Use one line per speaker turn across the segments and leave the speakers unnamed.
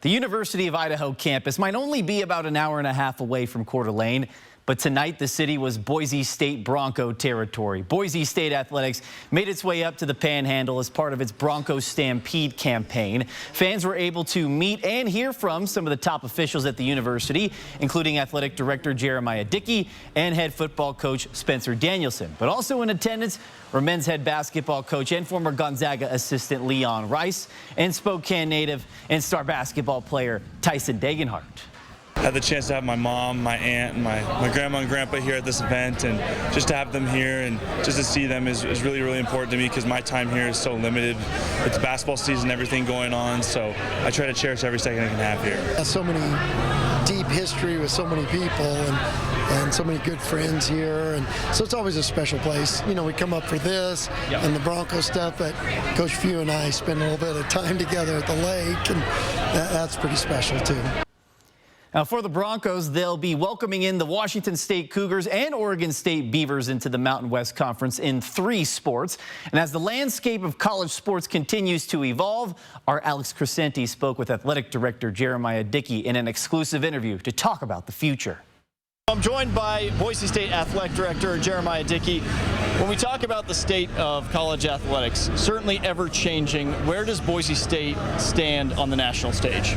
The University of Idaho campus might only be about an hour and a half away from Coeur d'Alene, but tonight the city was Boise State Bronco territory. Boise State Athletics made its way up to the Panhandle as part of its Bronco Stampede campaign. Fans were able to meet and hear from some of the top officials at the university, including athletic director Jeramiah Dickey and head football coach Spencer Danielson. But also in attendance were men's head basketball coach and former Gonzaga assistant Leon Rice and Spokane native and star basketball player Tyson Degenhart.
I had the chance to have my mom, my aunt, and my grandma and grandpa here at this event, and just to have them here and just to see them is really, really important to me because my time here is so limited with the basketball season, everything going on. So I try to cherish every second I can have here.
So many deep history with so many people and so many good friends here, and so it's always a special place. You know, we come up for this and the Bronco stuff, but Coach Few and I spend a little bit of time together at the lake, and that's pretty special too.
Now, for the Broncos, they'll be welcoming in the Washington State Cougars and Oregon State Beavers into the Mountain West Conference in 3 sports. And as the landscape of college sports continues to evolve, our Alex Crescenti spoke with athletic director Jeramiah Dickey in an exclusive interview to talk about the future.
I'm joined by Boise State Athletic Director Jeramiah Dickey. When we talk about the state of college athletics, certainly ever-changing, where does Boise State stand on the national stage?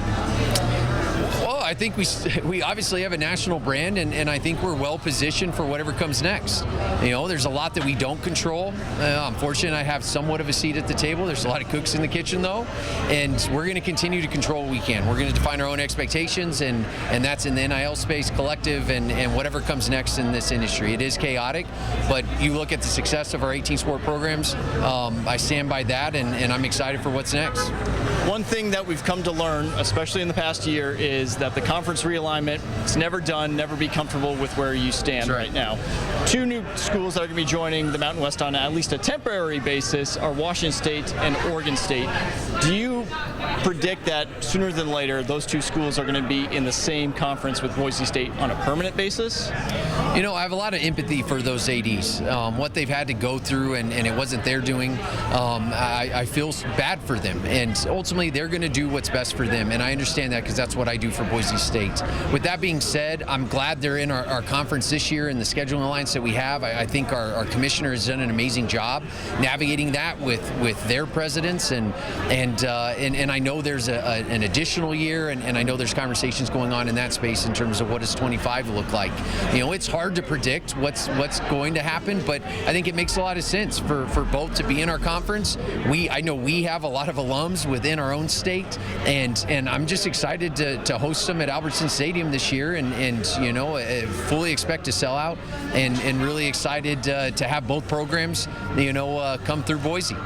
Well, I think we obviously have a national brand, and I think we're well positioned for whatever comes next. You know, there's a lot that we don't control. I'm fortunate I have somewhat of a seat at the table. There's a lot of cooks in the kitchen, though, and we're going to continue to control what we can. We're going to define our own expectations, and that's in the NIL space, collective, and whatever comes next in this industry. It is chaotic, but you look at the success of our 18 sport programs. I stand by that, and I'm excited for what's next.
One thing that we've come to learn, especially in the past year, is that the conference realignment, it's never done, never be comfortable with where you stand right now. 2 new schools that are going to be joining the Mountain West on at least a temporary basis are Washington State and Oregon State. Do you predict that sooner than later those 2 schools are going to be in the same conference with Boise State on a permanent basis?
You know, I have a lot of empathy for those ADs, what they've had to go through, and it wasn't their doing. I feel bad for them, and ultimately they're going to do what's best for them, and I understand that because that's what I do for Boise State. With that being said, I'm glad they're in our conference this year in the scheduling alliance that we have. I think our commissioner has done an amazing job navigating that with their presidents, and I know there's an additional year, and I know there's conversations going on in that space in terms of what does 25 look like. You know, it's hard to predict what's going to happen, but I think it makes a lot of sense for both to be in our conference. I know we have a lot of alums within our own state, and I'm just excited to host them at Albertson Stadium this year, and you know, fully expect to sell out, and really excited to have both programs, you know, come through Boise.